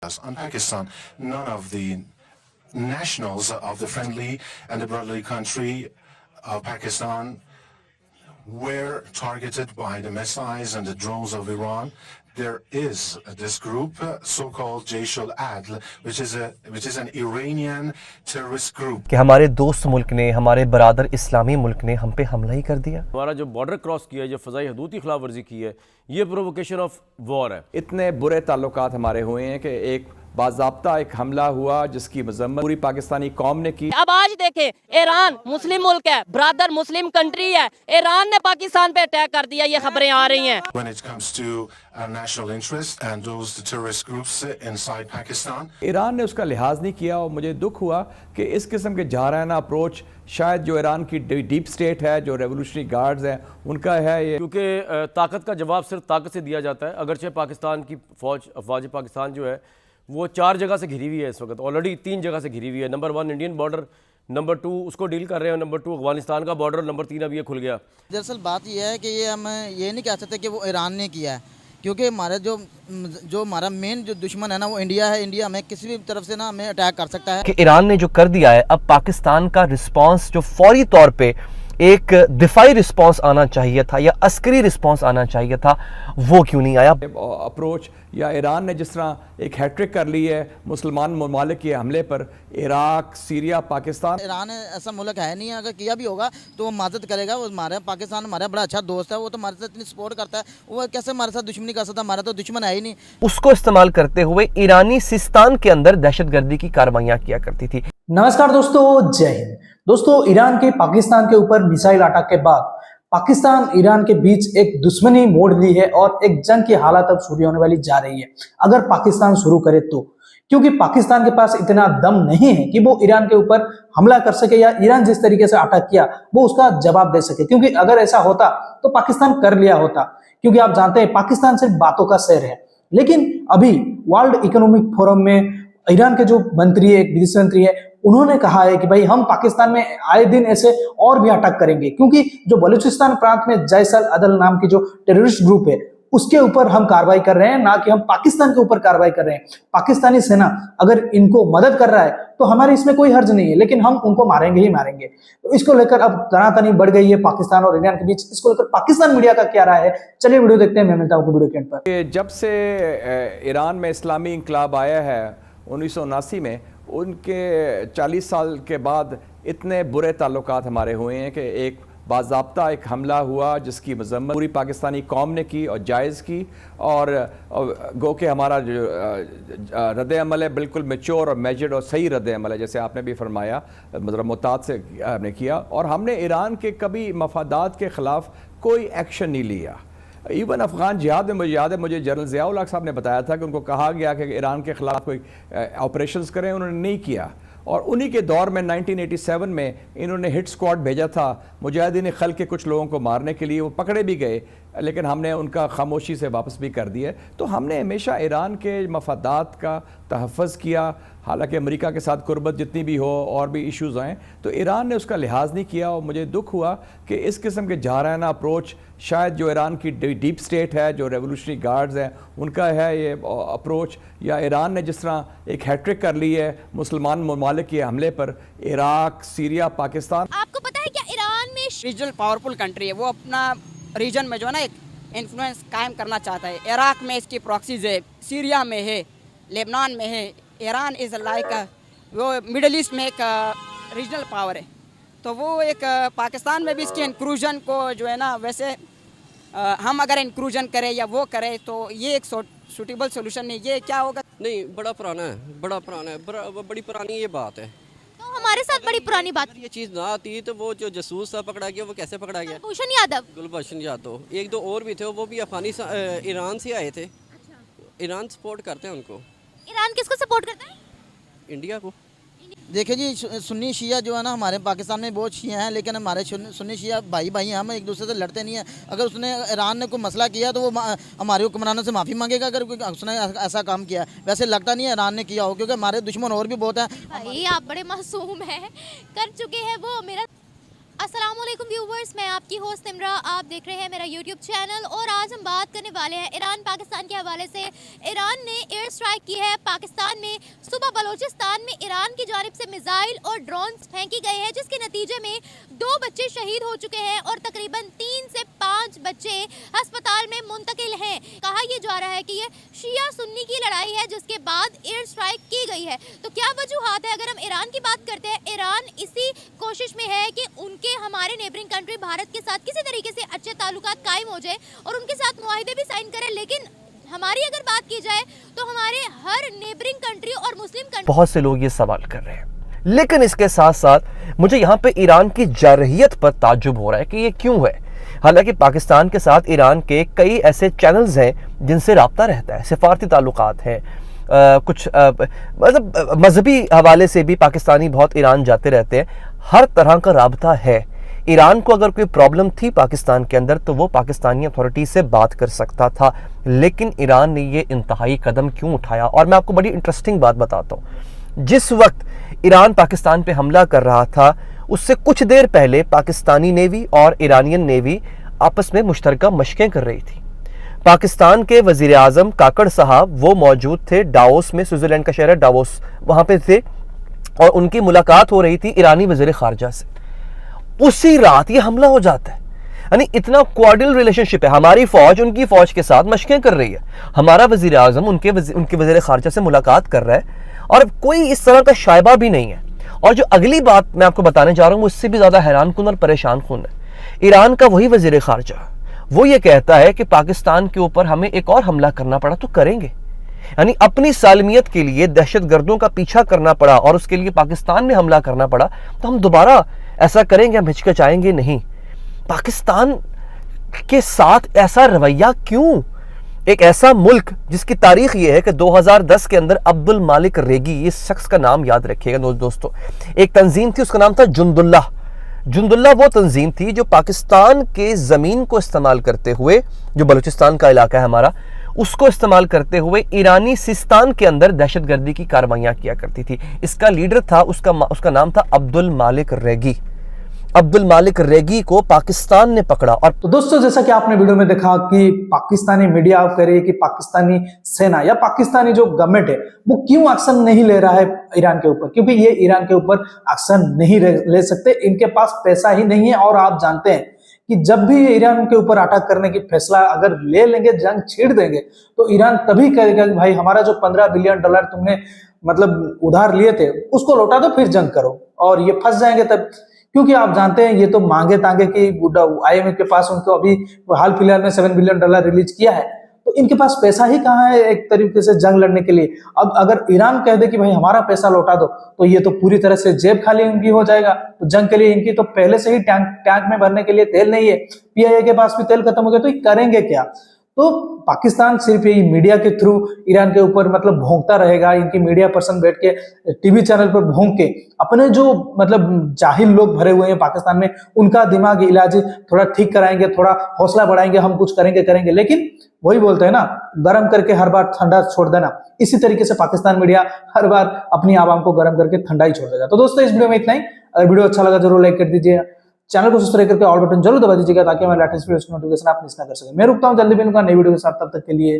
On Pakistan, none of the nationals of the friendly and the brotherly country of Pakistan were targeted by the missiles and the drones of Iran. There is this group, so-called Jaish al-Adl, which is an Iranian terrorist group. कि हमारे दोस्त मुल्क ने, हमारे बरादर इस्लामी मुल्क ने हम पे हमला ही कर दिया। हमारा जो बॉर्डर क्रॉस किया है, जो फ़ज़ाई हदूद की खिलाफ वर्जी की है, ये प्रोवोकेशन ऑफ वॉर है। इतने बुरे ताल्लुकात हमारे हुए हैं कि एक बाज़ाब्ता एक हमला हुआ जिसकी मज़म्मत पूरी पाकिस्तानी कौम ने की। अब आज देखें, ईरान मुस्लिम मुल्क है, ब्रादर मुस्लिम कंट्री है, ईरान ने पाकिस्तान पे अटैक कर दिया, ये खबरें आ रही हैं। When it comes to national interest and those terrorist groups inside Pakistan, Iran ने उसका लिहाज नहीं किया और मुझे दुख हुआ कि इस किस्म के जाराना अप्रोच शायद जो ईरान की डीप स्टेट है, जो रेवोल्यूशनरी गार्ड्स हैं, उनका है ये। क्योंकि ताकत का जवाब सिर्फ ताकत से दिया जाता है। अगरचे पाकिस्तान की अफवाज पाकिस्तान जो है वो 4 जगह से घिरी हुई है, इस वक्त ऑलरेडी 3 जगह से घिरी हुई है। नंबर 1 इंडियन बॉर्डर, नंबर 2 उसको डील कर रहे हैं, नंबर 2 अफगानिस्तान का बॉर्डर, नंबर 3 अब ये खुल गया। दरअसल बात यह है कि ये हम ये नहीं कह सकते कि वो ईरान ने किया है, क्योंकि हमारे जो हमारा मेन जो दुश्मन है ना वो इंडिया है। इंडिया हमें किसी भी तरफ से ना हमें अटैक कर सकता है। कि ईरान ने जो कर दिया है, अब पाकिस्तान का रिस्पांस जो फौरी तौर पे एक दिफाई रिस्पांस आना चाहिए था या अस्करी रिस्पांस आना चाहिए था, वो क्यों नहीं आया? अप्रोच या ईरान ने जिस तरह एक हैट्रिक कर ली है मुसलमान ममालिक के हमले पर, इराक, सीरिया, पाकिस्तान। ईरान ऐसा मुल्क है नहीं, अगर किया भी होगा तो वो मदद करेगा। वो हमारे पाकिस्तान हमारा बड़ा अच्छा दोस्त है, वो तो हमारे साथ इतनी सपोर्ट करता है, वो कैसे हमारे साथ दुश्मनी कर सकता है? हमारा तो दुश्मन है ही नहीं। उसको इस्तेमाल करते हुए ईरानी सिस्तान के अंदर दहशतगर्दी की कार्रवाइयां किया करती थी। नमस्कार दोस्तों, जय हिंद। दोस्तों, ईरान के पाकिस्तान के ऊपर मिसाइल अटैक के बाद पाकिस्तान ईरान के बीच एक दुश्मनी मोड़ ली है और एक जंग की हालत अब शुरू होने वाली जा रही है, अगर पाकिस्तान शुरू करे तो। क्योंकि पाकिस्तान के पास इतना दम नहीं है कि वो ईरान के ऊपर हमला कर सके या ईरान जिस तरीके से अटैक किया वो उसका जवाब दे सके। क्योंकि अगर ऐसा होता तो पाकिस्तान कर लिया होता, क्योंकि आप जानते हैं पाकिस्तान सिर्फ बातों का शहर है। लेकिन अभी वर्ल्ड इकोनॉमिक फोरम में ईरान के जो मंत्री है, विदेश मंत्री है, उन्होंने कहा है कि भाई हम पाकिस्तान में आए दिन ऐसे और भी अटैक करेंगे, क्योंकि जो बलूचिस्तान प्रांत में जैश अल अदल नाम की जो टेररिस्ट ग्रुप है उसके ऊपर हम कार्रवाई कर रहे हैं, ना कि हम पाकिस्तान के ऊपर कार्रवाई कर रहे हैं। पाकिस्तानी सेना अगर इनको मदद कर रहा है तो हमारे इसमें कोई हर्ज नहीं है, लेकिन हम उनको मारेंगे ही मारेंगे। तो इसको लेकर अब तनातनी बढ़ गई है पाकिस्तान और ईरान के बीच। इसको लेकर पाकिस्तान मीडिया का क्या राय है, चलिए वीडियो देखते हैं। मैं मिलता हूं वीडियो के एंड पर। जब से ईरान में इस्लामी इंकलाब आया है 1979 में, उनके 40 साल के बाद इतने बुरे ताल्लुकात हमारे हुए हैं कि एक बाज़ाब्ता एक हमला हुआ जिसकी मज़म्मत पूरी पाकिस्तानी कौम ने की और जायज़ की, और गो के हमारा जो रद्द अमल है बिल्कुल मैच्योर और मेजर्ड और सही रद्द अमल है, जैसे आपने भी फरमाया, मतलब मुताद से हमने किया। और हमने ईरान के कभी मफादात के ख़िलाफ़ कोई एक्शन नहीं लिया। इवन अफ़गान जिहाद में मुझे याद है, मुझे जनरल ज़ियाउल हक साहब ने बताया था कि उनको कहा गया कि ईरान के ख़िलाफ़ कोई ऑपरेशंस करें, उन्होंने नहीं किया। और उन्हीं के दौर में 1987 में इन्होंने हिट स्क्वाड भेजा था मुजाहिदीन खल्क के कुछ लोगों को मारने के लिए, वो पकड़े भी गए, लेकिन हमने उनका खामोशी से वापस भी कर दिया। तो हमने हमेशा ईरान के मफादात का तहफ़्फ़ुज़ किया, हालांकि अमेरिका के साथ कुर्बत जितनी भी हो और भी इश्यूज़ आएँ, तो ईरान ने उसका लिहाज नहीं किया। और मुझे दुख हुआ कि इस किस्म के जाराना अप्रोच शायद जो ईरान की डीप स्टेट है, जो रेवोल्यूशनरी गार्ड्स हैं, उनका है ये अप्रोच। या ईरान ने जिस तरह एक हैट्रिक कर ली है मुसलमान ममालिक के हमले पर, इराक, सीरिया, पाकिस्तान। आपको पता है क्या ईरान में रीजनल पावरफुल कंट्री है, वो अपना रीजन में जो है ना एक इन्फ्लुएंस कायम करना चाहता है। इराक में इसकी प्रॉक्सीज है, सीरिया में है, लेबनान में है। ईरान इज़ लाइक वो मिडल ईस्ट में एक रीजनल पावर है, तो वो एक पाकिस्तान में भी इसके इंक्लूजन को जो है ना, वैसे हम अगर इंक्लूजन करें या वो करें तो ये एक सूटेबल सोल्यूशन नहीं। ये क्या होगा? नहीं, बड़ा पुराना है, बड़ी पुरानी ये बात है। तो हमारे साथ बड़ी पुरानी बात। ये चीज़ ना आती तो वो जो जासूस था पकड़ा गया, वो कैसे पकड़ा गया? गुलभूषण यादव, 1-2 और भी थे, वो भी अफगानिस्तान ईरान से आए थे। ईरान सपोर्ट करते हैं उनको। ईरान किसको सपोर्ट करता है? इंडिया को। देखिए जी, सुन्नी शिया जो है ना हमारे पाकिस्तान में बहुत शिया हैं, लेकिन हमारे सुन्नी शिया भाई हैं, हम एक दूसरे से लड़ते नहीं हैं। अगर उसने ईरान ने कोई मसला किया तो वो हमारे हुक्मरानों से माफ़ी मांगेगा अगर उसने ऐसा काम किया। वैसे लगता नहीं है ईरान ने किया हो, क्योंकि हमारे दुश्मन और भी बहुत हैं। भाई आप बड़े मासूम हैं, कर चुके हैं वो। मेरा अस्सलाम वालेकुम व्यूवर्स, मैं आपकी होस्ट सिमरा, आप देख रहे हैं मेरा यूट्यूब चैनल और आज हम बात करने वाले हैं ईरान पाकिस्तान के हवाले से। ईरान ने एयर स्ट्राइक की है पाकिस्तान में। सुबह बलोचिस्तान में ईरान की जानिब से मिसाइल और ड्रोन्स फेंकी गए हैं, जिसके नतीजे में 2 बच्चे शहीद हो चुके हैं और तकरीबन 3 से 5 बच्चे अस्पताल में मुंतकिल हैं। कहा यह जा रहा है कि ये शिया सुन्नी की लड़ाई है, जिसके बाद एयर स्ट्राइक की गई है। तो क्या वजूहात है? अगर हम ईरान की बात करते हैं, ईरान इसी कोशिश में है कि उनके हमारे नेबरिंग कंट्री भारत के साथ किसी तरीके से अच्छे ताल्लुकात कायम हो जाए और उनके साथ मुआहिदे भी साइन करें। लेकिन हमारी अगर बात की जाए तो हमारे हर नेबरिंग कंट्री और मुस्लिम कंट्री, बहुत से लोग ये सवाल कर रहे हैं, लेकिन इसके साथ साथ मुझे यहाँ पे ईरान की जारहियत पर ताज्जुब हो रहा है कि ये क्यों है। हालांकि पाकिस्तान के साथ ईरान के कई ऐसे चैनल्स हैं जिनसे राब्ता रहता है, सिफारती ताल्लुकात हैं, कुछ मतलब मजहबी हवाले से भी पाकिस्तानी बहुत ईरान जाते रहते हैं। हर तरह का राब्ता है। ईरान को अगर कोई प्रॉब्लम थी पाकिस्तान के अंदर तो वो पाकिस्तानी अथॉरिटी से बात कर सकता था, लेकिन ईरान ने ये इंतहाई कदम क्यों उठाया? और मैं आपको बड़ी इंटरेस्टिंग बात बताता हूँ। जिस वक्त ईरान पाकिस्तान पे हमला कर रहा था, उससे कुछ देर पहले पाकिस्तानी नेवी और ईरानियन नेवी आपस में मुश्तरका मशकें कर रही थी। पाकिस्तान के वजीर आजम काकड़ साहब वो मौजूद थे डावोस में, स्विट्जरलैंड का शहर है डावोस, वहाँ पे थे और उनकी मुलाकात हो रही थी ईरानी वजीर खारजा से। उसी रात ये हमला हो जाता है। यानी इतना कोऑर्डिनल रिलेशनशिप है। हमारी फौज उनकी फौज के साथ मशकें कर रही है, हमारा वजीर आजम उनके वजीर खारजा से मुलाकात कर रहा है और कोई इस तरह का शायबा भी नहीं है। और जो अगली बात मैं आपको बताने जा रहा हूँ, उससे भी ज्यादा हैरान कुन और परेशान कुन है। ईरान का वही वजीर खारजा, वो ये कहता है कि पाकिस्तान के ऊपर हमें एक और हमला करना पड़ा तो करेंगे। यानी अपनी सालमियत के लिए दहशतगर्दों का पीछा करना पड़ा और उसके लिए पाकिस्तान में हमला करना पड़ा तो हम दोबारा ऐसा करेंगे, हम हिचकिचाएंगे नहीं। पाकिस्तान के साथ ऐसा रवैया क्यों? एक ऐसा मुल्क जिसकी तारीख ये है कि 2010 के अंदर अब्दुल मालिक रेगी, इस शख्स का नाम याद रखिएगा दोस्तों, एक तंजीम थी, उसका नाम था जुंदुल्लाह। जुंदुल्लाह वो तंजीम थी जो पाकिस्तान के ज़मीन को इस्तेमाल करते हुए, जो बलूचिस्तान का इलाका है हमारा, उसको इस्तेमाल करते हुए ईरानी सिस्तान के अंदर दहशतगर्दी की कार्रवाइयाँ किया करती थी। इसका लीडर था, उसका नाम था अब्दुल मालिक रेगी। अब्दुल मालिक रेगी को पाकिस्तान ने पकड़ा। और तो दोस्तों, जैसा कि आपने वीडियो में देखा कि पाकिस्तानी मीडिया आप कह रही है कि पाकिस्तानी सेना या पाकिस्तानी जो गवर्नमेंट है वो क्यों एक्शन नहीं ले रहा है ईरान के ऊपर, क्योंकि ये ईरान के ऊपर एक्शन नहीं ले सकते, इनके पास पैसा ही नहीं है। और आप जानते हैं कि जब भी ईरान के ऊपर अटैक करने की फैसला अगर ले लेंगे, जंग छेड़ देंगे, तो ईरान तभी कहेगा कि भाई हमारा जो $15 बिलियन तुमने मतलब उधार लिए थे उसको लौटा दो, फिर जंग करो। और ये फंस जाएंगे तब, क्योंकि आप जानते हैं ये तो मांगे तांगे की IMF के पास उनको अभी हाल फिलहाल में $7 बिलियन रिलीज किया है, तो इनके पास पैसा ही कहाँ है एक तरीके से जंग लड़ने के लिए। अब अगर ईरान कह दे कि भाई हमारा पैसा लौटा दो, तो ये तो पूरी तरह से जेब खाली इनकी हो जाएगा। तो जंग के लिए इनकी तो पहले से ही टैंक में भरने के लिए तेल नहीं है, PIA के पास भी तेल खत्म हो गया, तो ये करेंगे क्या? तो पाकिस्तान सिर्फ ये मीडिया के थ्रू ईरान के ऊपर मतलब भौंकता रहेगा। इनकी मीडिया पर्सन बैठ के टीवी चैनल पर भौंक के अपने जो मतलब जाहिल लोग भरे हुए हैं पाकिस्तान में, उनका दिमाग इलाज थोड़ा ठीक कराएंगे, थोड़ा हौसला बढ़ाएंगे, हम कुछ करेंगे। लेकिन वही बोलते हैं ना, गर्म करके हर बार ठंडा छोड़ देना। इसी तरीके से पाकिस्तान मीडिया हर बार अपनी आवाम को गर्म करके ठंडा ही छोड़ देगा। तो दोस्तों, इस वीडियो में इतना ही। अगर वीडियो अच्छा लगा जरूर लाइक कर दीजिए, चैनल को सब्सक्राइब करके ऑल बटन जरूर दबा दीजिएगा ताकि हमारे लेटेस्ट वीडियोस की नोटिफिकेशन आप मिस ना कर सकें। मैं रुकता हूं, जल्दी मिलूंगा नई वीडियो के साथ, तब तक के लिए